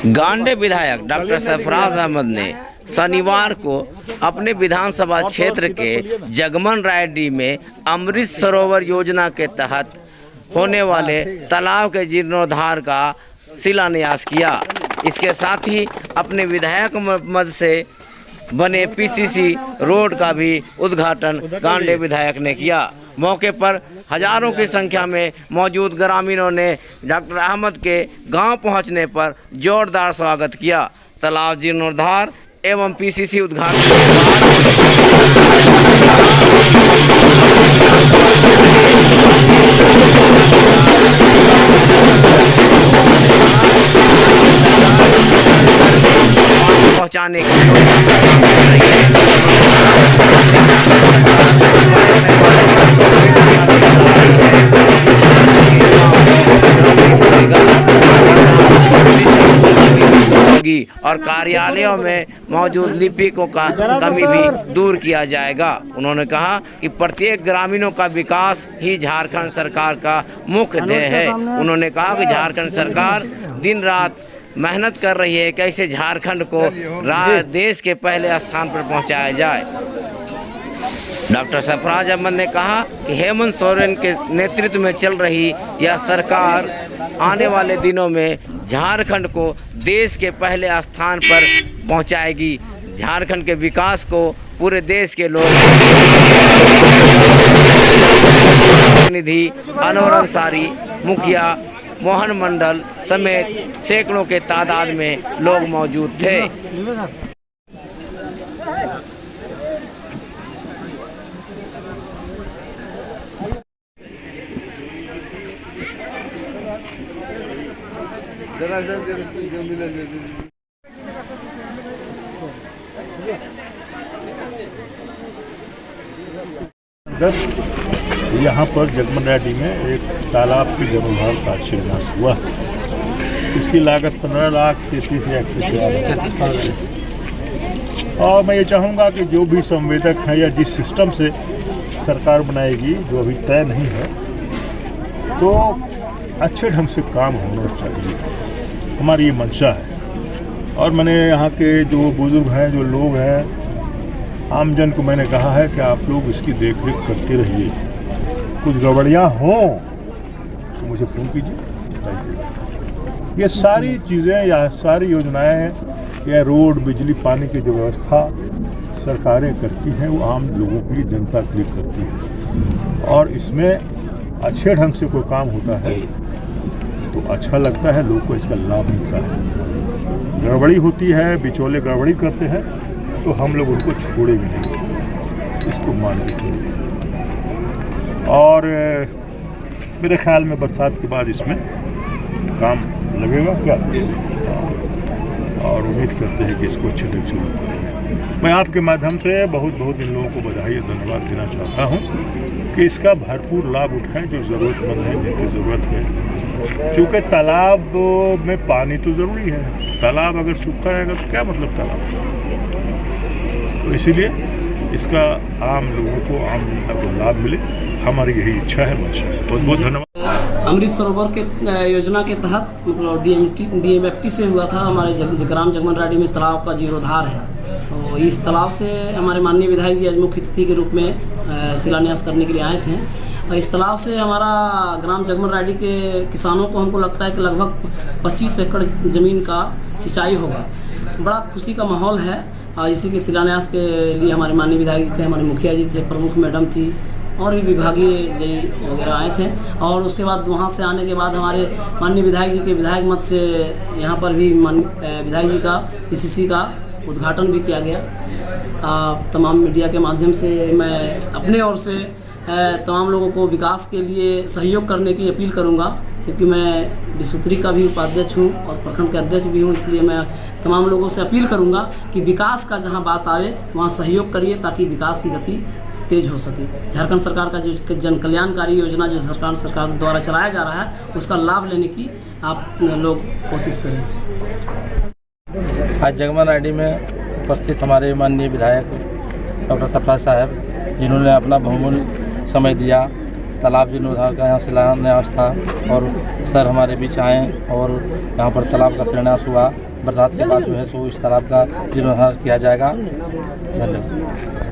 गांडे विधायक डॉक्टर सरफराज अहमद ने शनिवार को अपने विधानसभा क्षेत्र के जगमन रायडी में अमृत सरोवर योजना के तहत होने वाले तालाब के जीर्णोद्धार का शिलान्यास किया। इसके साथ ही अपने विधायक मद से बने पीसीसी रोड का भी उद्घाटन गांडे विधायक ने किया। मौके पर हजारों की संख्या में मौजूद ग्रामीणों ने डॉक्टर अहमद के गांव पहुंचने पर जोरदार स्वागत किया। तालाब जीर्णोद्धार एवं पीसीसी उद्घाटन के पहुंचाने की और कार्यालयों में मौजूद लिपिकों का कमी भी दूर किया जाएगा। उन्होंने कहा कि प्रत्येक ग्रामीणों का विकास ही झारखंड सरकार का मुख्य ध्येय है। उन्होंने कहा कि झारखंड सरकार दिन रात मेहनत कर रही है कैसे झारखंड को देश के पहले स्थान पर पहुंचाया जाए। डॉक्टर सरफराज अहमद ने कहा कि हेमंत सोरेन के नेतृत्व में चल रही यह सरकार आने वाले दिनों में झारखंड को देश के पहले स्थान पर पहुंचाएगी। झारखंड के विकास को पूरे देश के लोग प्रतिनिधि अनवर अंसारी, मुखिया मोहन मंडल समेत सैकड़ों के तादाद में लोग मौजूद थे। यहाँ पर जगमन रायडी में एक तालाब के जीर्णोद्धार का शिलान्यास हुआ। इसकी लागत 15,33,31,000। और मैं ये चाहूँगा कि जो भी संवेदक हैं या जिस सिस्टम से सरकार बनाएगी जो अभी तय नहीं है, तो अच्छे ढंग से काम होना चाहिए, हमारी ये मंशा है। और मैंने यहाँ के जो बुजुर्ग हैं, जो लोग हैं, आमजन को मैंने कहा है कि आप लोग इसकी देखरेख करते रहिए। कुछ गड़बड़ियाँ हों तो मुझे फ़ोन कीजिए, बताइए। ये सारी चीज़ें या सारी योजनाएं या रोड, बिजली, पानी की जो व्यवस्था सरकारें करती हैं वो आम लोगों के लिए, जनता के लिए करती है। और इसमें अच्छे ढंग से कोई काम होता है तो अच्छा लगता है, लोग को इसका लाभ मिलता है। गड़बड़ी होती है, बिचौले गड़बड़ी करते हैं तो हम लोग उनको छोड़ेंगे नहीं, इसको मान के छोड़ेंगे। और मेरे ख्याल में बरसात के बाद इसमें काम लगेगा क्या, और उम्मीद करते हैं कि इसको अच्छे ढंग से करेंगे। मैं आपके माध्यम से बहुत बहुत इन लोगों को बधाई और धन्यवाद देना चाहता हूँ कि इसका भरपूर लाभ उठाएं जो ज़रूरतमंद है, जिनकी ज़रूरत है। क्योंकि तालाब में पानी तो ज़रूरी है, तालाब अगर सूखा रहेगा तो क्या मतलब तालाब। तो इसीलिए इसका आम लोगों को, आम जनता को लाभ मिले, हमारी यही इच्छा है, मंशा है। बहुत बहुत धन्यवाद। अमृत सरोवर के योजना के तहत मतलब DMFT से हुआ था। हमारे ग्राम जगमन रायडी में तालाब का जीर्णोद्धार है। तो इस तालाब से हमारे माननीय विधायक जी आज मुख्य अतिथि के रूप में शिलान्यास करने के लिए आए थे। और इस तालाब से हमारा ग्राम जगमन रायडी के किसानों को, हमको लगता है कि लगभग 25 एकड़ ज़मीन का सिंचाई होगा। बड़ा खुशी का माहौल है। और इसी के शिलान्यास के लिए हमारे माननीय विधायक जी थे, हमारे मुखिया जी थे, प्रमुख मैडम थी और भी विभागीय जय वगैरह आए थे। और उसके बाद वहाँ से आने के बाद हमारे माननीय विधायक जी के विधायक मत से यहाँ पर भी विधायक जी का PCC का उद्घाटन भी किया गया। तमाम मीडिया के माध्यम से मैं अपने ओर से तमाम लोगों को विकास के लिए सहयोग करने की अपील करूँगा, क्योंकि मैं विसूत्री का भी उपाध्यक्ष हूँ और प्रखंड के अध्यक्ष भी हूँ। इसलिए मैं तमाम लोगों से अपील करूँगा कि विकास का जहाँ बात आवे वहाँ सहयोग करिए, ताकि विकास की गति तेज हो सके। झारखंड सरकार का जो जन कल्याणकारी योजना जो सरकार द्वारा चलाया जा रहा है, उसका लाभ लेने की आप लोग कोशिश करें। आज जगमन रायडी में उपस्थित हमारे माननीय विधायक डॉक्टर सरफराज साहब, जिन्होंने अपना बहुमूल्य समय दिया तालाब जीर्णोद्धार का यहाँ शिलान्यास था और सर हमारे बीच आए और यहाँ पर तालाब का शिलान्यास हुआ। बरसात के बाद जो है सो इस तालाब का जीर्णोद्धार किया जाएगा। धन्यवाद।